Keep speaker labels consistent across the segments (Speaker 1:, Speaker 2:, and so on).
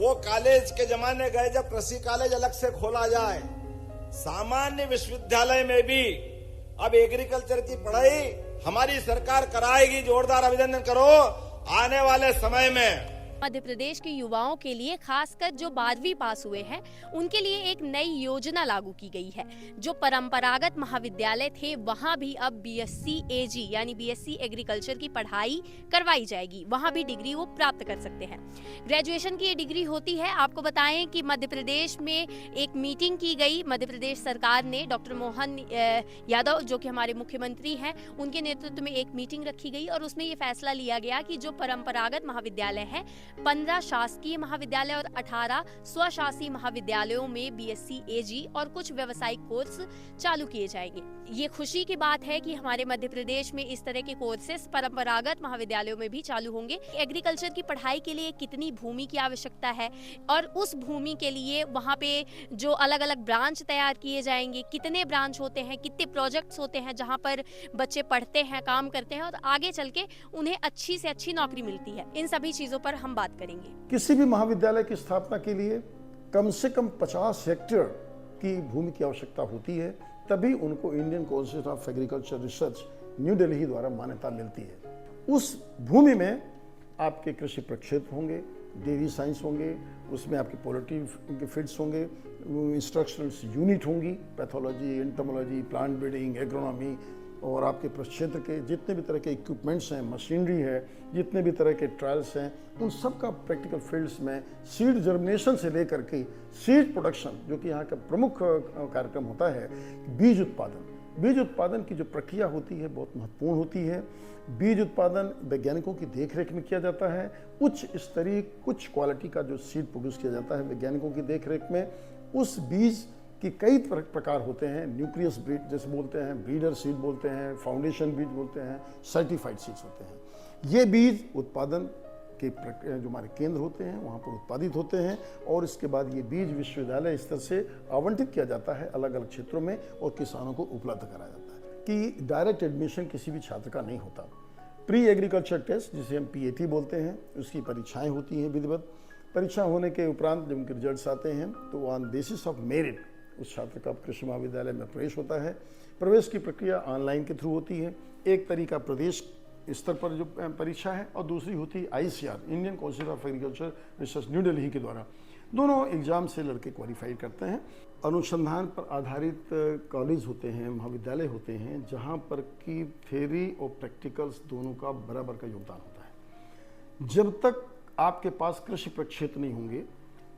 Speaker 1: वो कॉलेज के जमाने गए जब कृषि कॉलेज अलग से खोला जाए। सामान्य विश्वविद्यालय में भी अब एग्रीकल्चर की पढ़ाई हमारी सरकार कराएगी। जोरदार अभिनंदन करो। आने वाले समय में
Speaker 2: मध्य प्रदेश के युवाओं के लिए, खासकर जो 12वीं पास हुए हैं, उनके लिए एक नई योजना लागू की गई है। जो परंपरागत महाविद्यालय थे वहां भी अब बीएससी एजी यानी बीएससी एग्रीकल्चर की पढ़ाई करवाई जाएगी। वहां भी डिग्री वो प्राप्त कर सकते हैं। ग्रेजुएशन की ये डिग्री होती है। आपको बताएं कि मध्य प्रदेश में एक मीटिंग की गई। मध्य प्रदेश सरकार ने डॉक्टर मोहन यादव, जो कि हमारे मुख्यमंत्री हैं, उनके नेतृत्व में एक मीटिंग रखी गई और उसमें ये फैसला लिया गया कि जो परंपरागत महाविद्यालय है, 15 शासकीय महाविद्यालय और 18 स्वशासी महाविद्यालयों में बीएससी एजी और कुछ व्यावसायिक कोर्स चालू किए जाएंगे। ये खुशी की बात है कि हमारे मध्य प्रदेश में इस तरह के कोर्सेस परंपरागत महाविद्यालयों में भी चालू होंगे। एग्रीकल्चर की पढ़ाई के लिए कितनी भूमि की आवश्यकता है और उस भूमि के लिए वहाँ पे जो अलग अलग ब्रांच तैयार किए जाएंगे, कितने ब्रांच होते हैं, कितने प्रोजेक्ट्स होते हैं जहाँ पर बच्चे पढ़ते हैं, काम करते हैं और आगे चल के उन्हें अच्छी से अच्छी नौकरी मिलती है। इन सभी चीजों पर हम बात करेंगे।
Speaker 3: किसी भी महाविद्यालय की स्थापना के लिए कम से कम 50 हेक्टेयर की भूमि की आवश्यकता होती है, तभी उनको Indian council of agriculture research new Delhi द्वारा मान्यता मिलती है। उस भूमि में आपके कृषि प्रक्षेत्र होंगे, डेयरी साइंस होंगे, उसमें आपके पोल्ट्री के फीड्स होंगे, इंस्ट्रक्शनल यूनिट होंगी, pathology, entomology, plant breeding, agronomy, और आपके प्रक्षेत्र के जितने भी तरह के इक्विपमेंट्स हैं, मशीनरी है, जितने भी तरह के ट्रायल्स हैं, उन सब का प्रैक्टिकल फील्ड्स में सीड जर्मिनेशन से लेकर के सीड प्रोडक्शन, जो कि यहाँ का प्रमुख कार्यक्रम होता है, बीज उत्पादन। बीज उत्पादन की जो प्रक्रिया होती है बहुत महत्वपूर्ण होती है। बीज उत्पादन वैज्ञानिकों की देखरेख में किया जाता है। उच्च स्तरीय कुछ क्वालिटी का जो सीड प्रोड्यूस किया जाता है वैज्ञानिकों की देखरेख में। उस बीज कि कई प्रकार होते हैं, न्यूक्लियस ब्रीड जैसे बोलते हैं, ब्रीडर सीड बोलते हैं, फाउंडेशन बीज बोलते हैं, सर्टिफाइड सीड्स होते हैं। ये बीज उत्पादन के जो हमारे केंद्र होते हैं वहाँ पर उत्पादित होते हैं और इसके बाद ये बीज विश्वविद्यालय स्तर से आवंटित किया जाता है अलग अलग क्षेत्रों में और किसानों को उपलब्ध कराया जाता है। कि डायरेक्ट एडमिशन किसी भी छात्र का नहीं होता। प्री एग्रीकल्चर टेस्ट जिसे हम PAT बोलते हैं, उसकी परीक्षाएँ होती हैं विधिवत। परीक्षा होने के उपरांत जब उनके रिजल्ट्स आते हैं तो ऑन बेसिस ऑफ मेरिट उस छात्र का कृषि महाविद्यालय में प्रवेश होता है। प्रवेश की प्रक्रिया ऑनलाइन के थ्रू होती है। एक तरीका प्रदेश स्तर पर जो परीक्षा है और दूसरी होती है ICR, Indian council of agriculture research new Delhi के द्वारा। दोनों एग्जाम से लड़के क्वालिफाई करते हैं। अनुसंधान पर आधारित कॉलेज होते हैं, महाविद्यालय होते हैं, जहाँ पर की थ्योरी और प्रैक्टिकल्स दोनों का बराबर का योगदान होता है। जब तक आपके पास कृषि प्रक्षेत्र नहीं होंगे,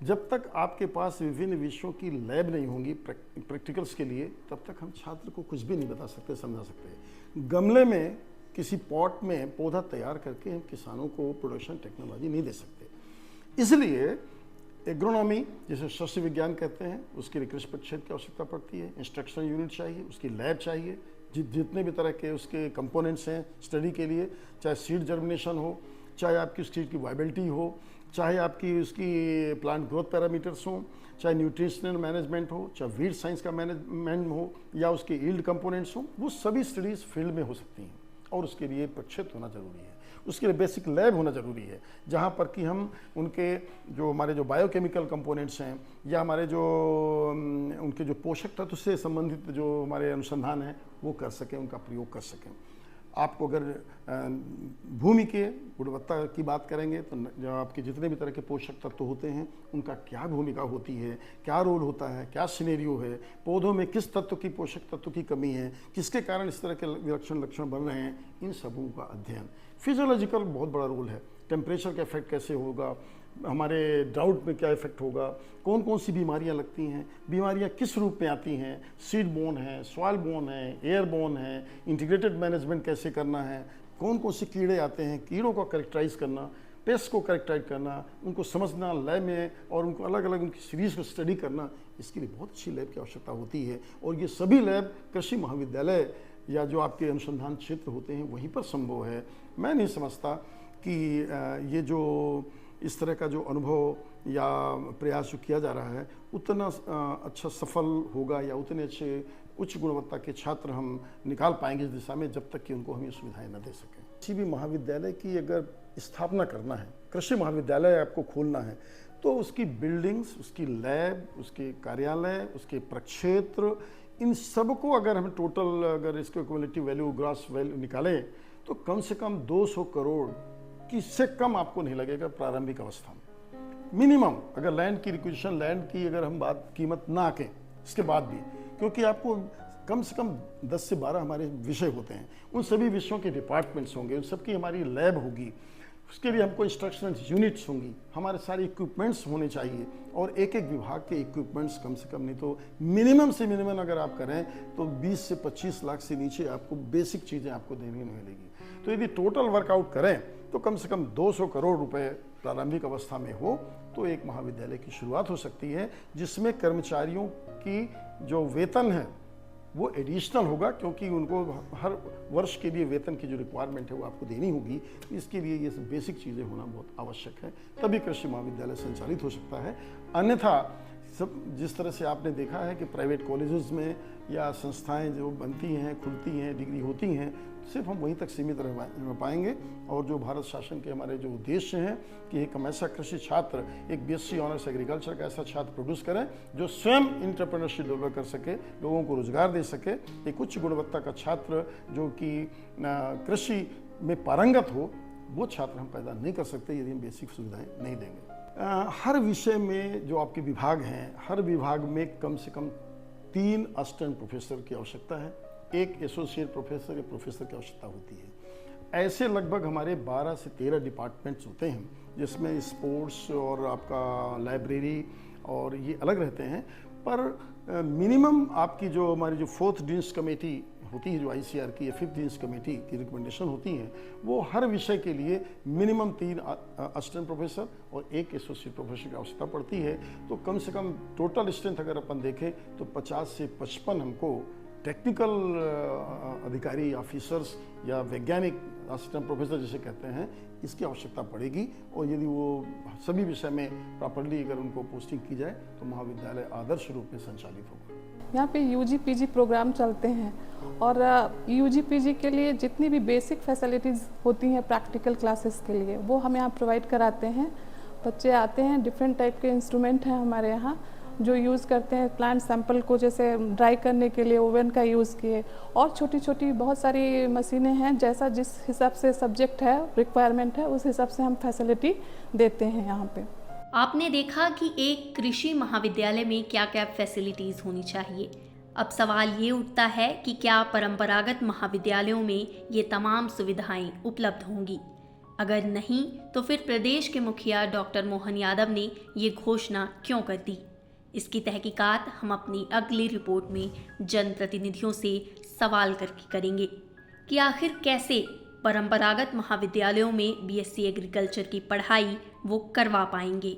Speaker 3: जब तक आपके पास विभिन्न विषयों की लैब नहीं होंगी प्रैक्टिकल्स के लिए, तब तक हम छात्र को कुछ भी नहीं बता सकते, समझा सकते। गमले में किसी पॉट में पौधा तैयार करके हम किसानों को प्रोडक्शन टेक्नोलॉजी नहीं दे सकते। इसलिए एग्रोनॉमी जिसे सस्य विज्ञान कहते हैं, उसके लिए कृषि प्रक्षेत्र की आवश्यकता पड़ती है। इंस्ट्रक्शनल यूनिट चाहिए, उसकी लैब चाहिए, जितने भी तरह के उसके कंपोनेंट्स हैं स्टडी के लिए, चाहे सीड जर्मिनेशन हो, चाहे आपकी उस चीज़ की वाइबिलिटी हो, चाहे आपकी उसकी प्लांट ग्रोथ पैरामीटर्स हों, चाहे न्यूट्रिशनल मैनेजमेंट हो, चाहे वीड साइंस का मैनेजमेंट हो, या उसके यील्ड कंपोनेंट्स हों, वो सभी स्टडीज़ फील्ड में हो सकती हैं। और उसके लिए प्रक्षेत्र होना जरूरी है, उसके लिए बेसिक लैब होना जरूरी है, जहाँ पर कि हम उनके जो हमारे जो बायोकेमिकल कंपोनेंट्स हैं या हमारे जो उनके जो पोषक तत्व से संबंधित जो हमारे अनुसंधान हैं वो कर सकें, उनका प्रयोग कर सकें। आपको अगर भूमि के गुणवत्ता की बात करेंगे तो जो आपके जितने भी तरह के पोषक तत्व होते हैं उनका क्या भूमिका होती है, क्या रोल होता है, क्या सिनेरियो है, पौधों में किस तत्व की पोषक तत्व की कमी है, किसके कारण इस तरह के लक्षण बन रहे हैं, इन सबों का अध्ययन। फिजियोलॉजिकल बहुत बड़ा रोल है, टेम्परेचर का इफेक्ट कैसे होगा, हमारे ड्राउट में क्या इफेक्ट होगा, कौन कौन सी बीमारियां लगती हैं, बीमारियां किस रूप में आती हैं, सीड बोर्न है, सॉइल बोर्न है, एयर बोर्न है, इंटीग्रेटेड मैनेजमेंट कैसे करना है, कौन कौन से कीड़े आते हैं, कीड़ों को करेक्टराइज करना, पेस्ट को करेक्टराइज करना, उनको समझना लैब में और उनको अलग अलग उनकी सीरीज़ को स्टडी करना, इसके लिए बहुत अच्छी लैब की आवश्यकता होती है। और ये सभी लैब कृषि महाविद्यालय या जो आपके अनुसंधान क्षेत्र होते हैं वहीं पर संभव है। मैं नहीं समझता कि ये जो इस तरह का जो अनुभव या प्रयास जो किया जा रहा है उतना अच्छा सफल होगा या उतने अच्छे उच्च गुणवत्ता के छात्र हम निकाल पाएंगे इस दिशा में, जब तक कि उनको हम ये सुविधाएं न दे सकें। किसी भी महाविद्यालय की अगर स्थापना करना है, कृषि महाविद्यालय आपको खोलना है, तो उसकी बिल्डिंग्स, उसकी लैब, उसके कार्यालय, उसके प्रक्षेत्र, इन सब को अगर हम टोटल अगर इसको क्युमुलेटिव वैल्यू, ग्रॉस वैल्यू निकालें तो कम से कम 200 करोड़ की से कम आपको नहीं लगेगा प्रारंभिक अवस्था में मिनिमम। अगर लैंड की रिक्विजिशन, लैंड की अगर हम बात कीमत ना आके इसके बाद भी, क्योंकि आपको कम से कम 10 से 12 हमारे विषय होते हैं, उन सभी विषयों के डिपार्टमेंट्स होंगे, उन सबकी हमारी लैब होगी, उसके लिए हमको इंस्ट्रक्शनल यूनिट्स होंगी, हमारे सारे इक्विपमेंट्स होने चाहिए, और एक एक विभाग के इक्विपमेंट्स कम से कम नहीं तो मिनिमम से मिनिमम अगर आप करें तो 20 से 25 लाख से नीचे आपको बेसिक चीज़ें आपको देने नहीं मिलेगी। तो यदि टोटल वर्कआउट करें तो कम से कम 200 करोड़ रुपए प्रारंभिक अवस्था में हो तो एक महाविद्यालय की शुरुआत हो सकती है, जिसमें कर्मचारियों की जो वेतन है वो एडिशनल होगा, क्योंकि उनको हर वर्ष के लिए वेतन की जो रिक्वायरमेंट है वो आपको देनी होगी। इसके लिए ये सब बेसिक चीज़ें होना बहुत आवश्यक है, तभी कृषि महाविद्यालय संचालित हो सकता है। अन्यथा सब जिस तरह से आपने देखा है कि प्राइवेट कॉलेजेस में या संस्थाएं जो बनती हैं, खुलती हैं, डिग्री होती हैं, सिर्फ हम वहीं तक सीमित रह पाएंगे। और जो भारत शासन के हमारे जो उद्देश्य हैं कि एक हम ऐसा कृषि छात्र, एक BSc ऑनर्स एग्रीकल्चर का ऐसा छात्र प्रोड्यूस करें जो स्वयं इंटरप्रेन्योरशिप डेवलप कर सके, लोगों को रोजगार दे सके, एक उच्च गुणवत्ता का छात्र जो कि कृषि में पारंगत हो, वो छात्र हम पैदा नहीं कर सकते यदि हम बेसिक सुविधाएं नहीं देंगे। हर विषय में जो आपके विभाग हैं, हर विभाग में कम से कम 3 असिस्टेंट प्रोफेसर की आवश्यकता है, 1 एसोसिएट प्रोफेसर या प्रोफेसर की आवश्यकता होती है। ऐसे लगभग हमारे 12 से 13 डिपार्टमेंट्स होते हैं, जिसमें स्पोर्ट्स और आपका लाइब्रेरी और ये अलग रहते हैं। पर मिनिमम आपकी जो हमारी जो 4th डीन्स कमेटी होती है, जो ICR की या 5th डीन्स कमेटी की रिकमेंडेशन होती है, वो हर विषय के लिए मिनिमम 3 असिस्टेंट प्रोफेसर और 1 एसोसिएट प्रोफेसर की आवश्यकता पड़ती है। तो कम से कम टोटल स्ट्रेंथ अगर अपन देखें तो 50 से 55 हमको टेक्निकल अधिकारी, ऑफिसर्स या वैज्ञानिक असिस्टेंट प्रोफेसर जिसे कहते हैं, इसकी आवश्यकता पड़ेगी। और यदि वो सभी विषय में प्रॉपर्ली अगर उनको पोस्टिंग की जाए तो महाविद्यालय आदर्श रूप में संचालित होगा।
Speaker 4: यहाँ पे UG PG प्रोग्राम चलते हैं, और UG PG के लिए जितनी भी बेसिक फैसिलिटीज़ होती हैं प्रैक्टिकल क्लासेस के लिए, वो हम यहाँ प्रोवाइड कराते हैं। बच्चे आते हैं, डिफरेंट टाइप के इंस्ट्रूमेंट हैं हमारे यहाँ जो यूज़ करते हैं प्लांट सैंपल को जैसे ड्राई करने के लिए ओवन का यूज़ किए, और छोटी छोटी बहुत सारी मशीनें हैं, जैसा जिस हिसाब से सब्जेक्ट है, रिक्वायरमेंट है, उस हिसाब से हम फैसिलिटी देते हैं यहाँ पे।
Speaker 2: आपने देखा कि एक कृषि महाविद्यालय में क्या क्या फैसिलिटीज़ होनी चाहिए। अब सवाल ये उठता है कि क्या परंपरागत महाविद्यालयों में ये तमाम सुविधाएं उपलब्ध होंगी। अगर नहीं तो फिर प्रदेश के मुखिया डॉक्टर मोहन यादव ने ये घोषणा क्यों कर दी। इसकी तहकीकात हम अपनी अगली रिपोर्ट में जनप्रतिनिधियों से सवाल करके करेंगे कि आखिर कैसे परंपरागत महाविद्यालयों में BSc एग्रीकल्चर की पढ़ाई वो करवा पाएंगे।